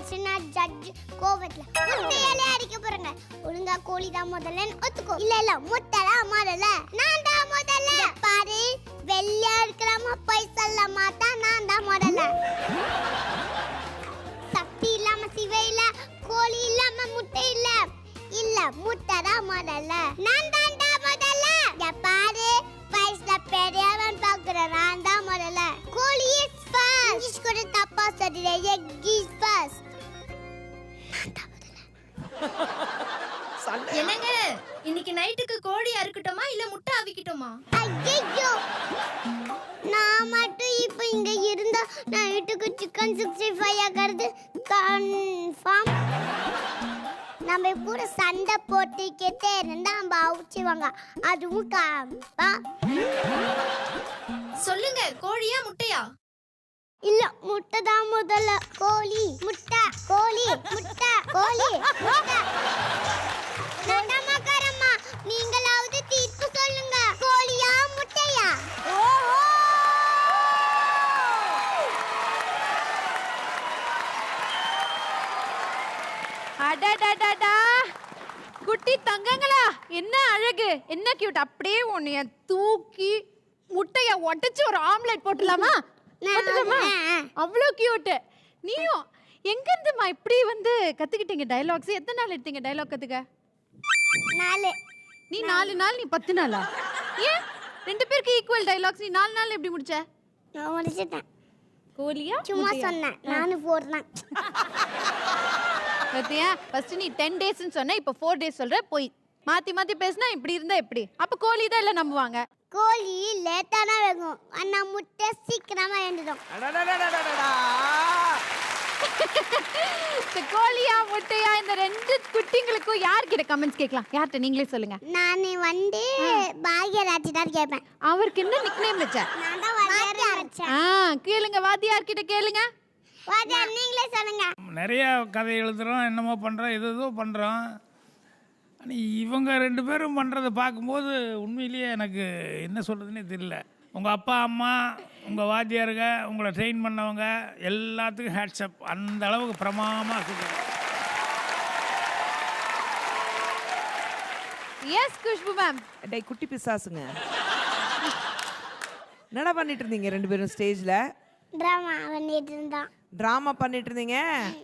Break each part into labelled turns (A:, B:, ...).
A: ஆச்சுன்னா ஜட்ஜ் கோவத்துல முட்டையாலே அடிக்க போறாங்க. ஒழுங்கா கோழி தான் முதல்ல ஒத்துக்கோ. இல்ல முட்டை தான் முதல்ல. நான் தான் முதல்ல. பாரு வெள்ளையா இருக்கிறாம போய் சொல்ல மாட்டா. நான் தான் முதல்ல. சக்தி இல்லாம சிவை இல்ல, கோழி இல்லாம முட்டை இல்ல. இல்ல முட்டை தான் முதல்ல. நான் தான்டா முதல்ல. பாரு வயசுல பெரியவன் பாக்குற. நான் தான் முதல்ல. கோழி இஸ் ஃபர்ஸ்ட். இங்கிலீஷ் கூட தப்பா சொல்றீங்க. Egg is first. நான் தான் முதல்ல.
B: என்னங்க இன்னைக்கு நைட்டுக்கு கோழி அறுக்கட்டுமா இல்ல முட்டை அவிக்கட்டுமா?
A: ஐயோ நான் மட்டும் இப்ப இங்க இருந்தா நைட்டுக்கு சிக்கன் 65 ஆகிறது கன்ஃபார்ம். நம்ம கூட சண்டை போட்டுக்கிட்டே இருந்தா நம்ம அவுச்சிவாங்க. அதுவும்
B: சொல்லுங்க, கோழியா முட்டையா?
A: இல்ல முட்டை தான் முதல்ல. கோழி முட்டை கோழி முட்டை கோழி முட்டை. நடமாக்காரம்மா நீங்களாவது தீர்ப்பு சொல்லுங்க. கோழியா முட்டையா?
C: அடடடடா குட்டி தங்கங்களா, என்ன அழகு, என்ன கியூட். அப்படியே உன்னைய தூக்கி முட்டைய உடைச்சு ஒரு ஆம்லெட் போட்டுலாமா? அவ்வளோ கியூட். நீயும் எங்க இருந்துமா இப்படி வந்து கத்துக்கிட்டீங்க டயலாக்ஸ்? எத்தனை நாள் எடுத்தீங்க டயலாக் கத்துக்க?
A: 4.
C: நீ 4 நாள், நீ 10 நாளா? ஏன் ரெண்டு பேருக்கு ஈக்குவல் டயலாக்ஸ், நீ 4 நாள் எப்படி முடிச்ச?
A: நான் முடிச்சிட்டேன்.
C: கோலியா
A: சும்மா சொன்னேன். நானும் போறேன்.
C: பத்தியா, ஃபர்ஸ்ட் நீ 10 டேஸ்னு சொன்ன, இப்போ 4 டேஸ் சொல்ற. போய் மாத்தி மாத்தி பேசினா இப்படி இருந்தா எப்படி? அப்ப கோழி தான் எல்லாம் நம்புவாங்க.
A: கோழி லேட்டானா வேகும், ஆனா முட்டை சீக்கிரமா எழுந்துடும்.
C: கோழியா முட்டையா இந்த ரெண்டு குட்டிங்களுக்கும் யார்கிட்ட கமெண்ட்ஸ் கேட்கலாம்? யார்கிட்ட நீங்களே சொல்லுங்க.
A: நான் வந்து பாக்யராஜ் தான் கேட்பேன்.
C: அவருக்கு என்ன நிக்நேம் வச்ச?
A: நான் தான் வாத்தியார் வச்சேன்.
C: கேளுங்க, வாத்தியார்கிட்ட கேளுங்க.
A: வாத்தியார் நீங்களே சொல்லுங்க.
D: நிறைய கதை எழுதுறோம், என்னமோ பண்றோம், ஏதோ பண்றோம். ஆனால் இவங்க 2 பேரும் பண்ணுறதை பார்க்கும்போது உண்மையிலேயே எனக்கு என்ன சொல்கிறதுனே தெரியல. உங்கள் அப்பா அம்மா, உங்கள் வாத்தியாருங்க, உங்களை ட்ரெயின் பண்ணவங்க எல்லாத்துக்கும் ஹேட்ஸ்அப். அந்த அளவுக்கு பிரமாதமாக சொல்லுங்க.
C: Yes Khushbu ma'am.
E: டேய் குட்டி பிசாசுங்க, என்னடா பண்ணிட்டு இருந்தீங்க 2 பேரும் ஸ்டேஜ்ல?
A: டிராமா பண்ணிட்டு இருந்தோம்.
E: டிராமா பண்ணிட்டு இருந்தீங்க?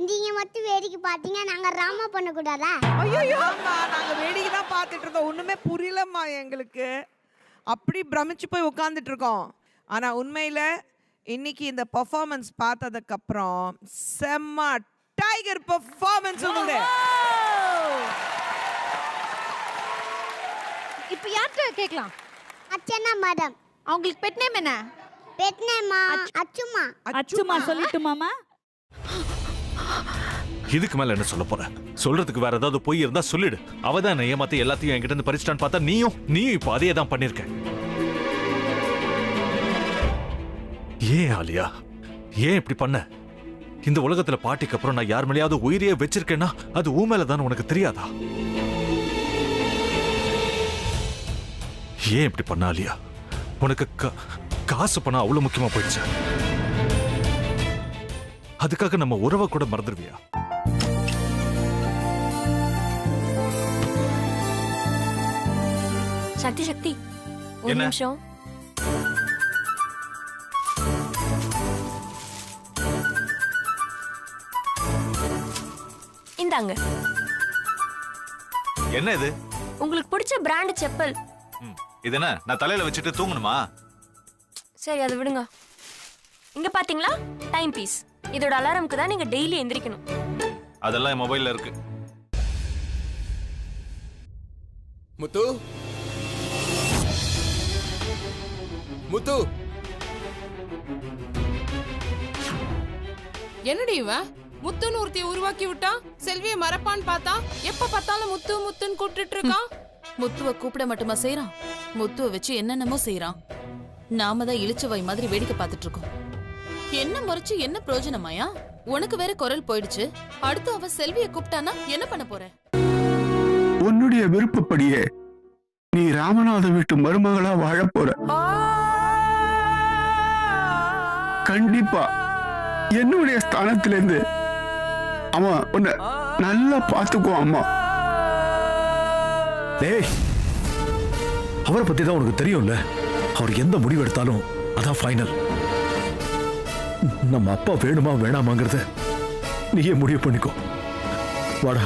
A: நீங்க மட்டும் வேடிக்கை பாத்தீங்க, நாங்க டிராமா பண்ண கூடாதா?
E: ஐயோ நாங்க வேடிக்கை தான் பார்த்துட்டு இருந்தோம். ஒண்ணுமே புரியலம்மா எங்களுக்கு. அப்படி பிரமிச்சு போய் உட்கார்ந்துட்டு இருக்கோம். ஆனா உண்மையில இன்னைக்கு இந்த பெர்ஃபார்மன்ஸ் பார்த்ததுக்கு அப்புறம் செம்ம டைகர் பெர்ஃபார்மன்ஸ் உங்களுது.
C: இப்போ யார்கிட்ட கேட்கலாம்?
A: அச்சனா மேடம்.
C: அவங்களுக்கு பெட் நேம் என்ன?
A: பெட் நேமா அச்சுமா.
F: அச்சுமா சொல்லட்டுமாமா?
G: இதுக்கு மேல என்ன சொல்ல போற? சொல்றதுக்கு வேற ஏதாவது போய் இருந்தா சொல்லிடு. அவதான் என்ன ஏமாத்தி எல்லாத்தையும் என்கிட்ட இருந்து பறிச்சிட்டான்னு பார்த்தா நீயும் இப்போ அதே தான் பண்ணிருக்க. ஏன் ஆலியா, ஏன் இப்படி பண்ண? இந்த உலகத்துல பாட்டிக்கு அப்புறம் நான் யார் மேலேயாவது உயிரையே வச்சிருக்கேன்னா அது ஊ மேலதான் உனக்கு தெரியாதா? ஏன் இப்படி பண்ண ஆலியா? உனக்கு காசு பணம் அவ்வளவு முக்கியமா போயிடுச்சு. அதுக்காக நம்ம உறவை கூட மறந்துடுவியா?
H: சக்தி சக்தி ஒரு நிமிஷம். இந்தாங்க.
G: என்ன இது?
H: உங்களுக்கு பிடிச்ச பிராண்ட் செப்பல்.
G: இது என்ன நான் தலையில வச்சுட்டு தூங்கணுமா?
H: சரி அதை விடுங்க. இங்க பாத்தீங்களா டைம் பீஸ். இதோட அலாரம்க்கு தான் நீங்க டெய்லி எந்திரிக்கணும்.
G: அதெல்லாம் என் மொபைல்ல இருக்கு.
I: முத்து முத்து
J: என்னடி இவன் முத்துன்னு ஒருத்தைய உருவாக்கி விட்டான். செல்வியை மறப்பான்னு பார்த்தா எப்ப பார்த்தாலும் முத்து முத்துன்னு கூப்பிட்டு இருக்கான்.
K: முத்துவ கூப்பிட மட்டுமா செய்யறான், முத்துவ வச்சு என்னென்னமோ செய்யறான். நாம தான் இளிச்சவாய் மாதிரி வேடிக்கை பார்த்துட்டு இருக்கோம். என்ன முறைச்சு என்ன பிரயோஜனமாயா? உனக்கு வேற குரல் போயிடுச்சு. அடுத்து அவ செல்வியை கூப்பிட்டானா என்ன பண்ண போற?
L: உன்னுடைய விருப்பப்படியே நீ ராமநாத வீட்டு மருமகளா வாழ போற. கண்டிப்பா என்னுடைய ஸ்தானத்திலிருந்து அவன் உன்னை நல்லா பார்த்துக்குவான் அம்மா.
M: டேய், அவரை பத்தி தான் உனக்கு தெரியும்ல. அவர் எந்த முடிவு எடுத்தாலும் அதான் ஃபைனல். நம்ம அப்பா வேணுமா வேணாமாங்கிறத நீயே முடிவு பண்ணிக்கோ. வாடா.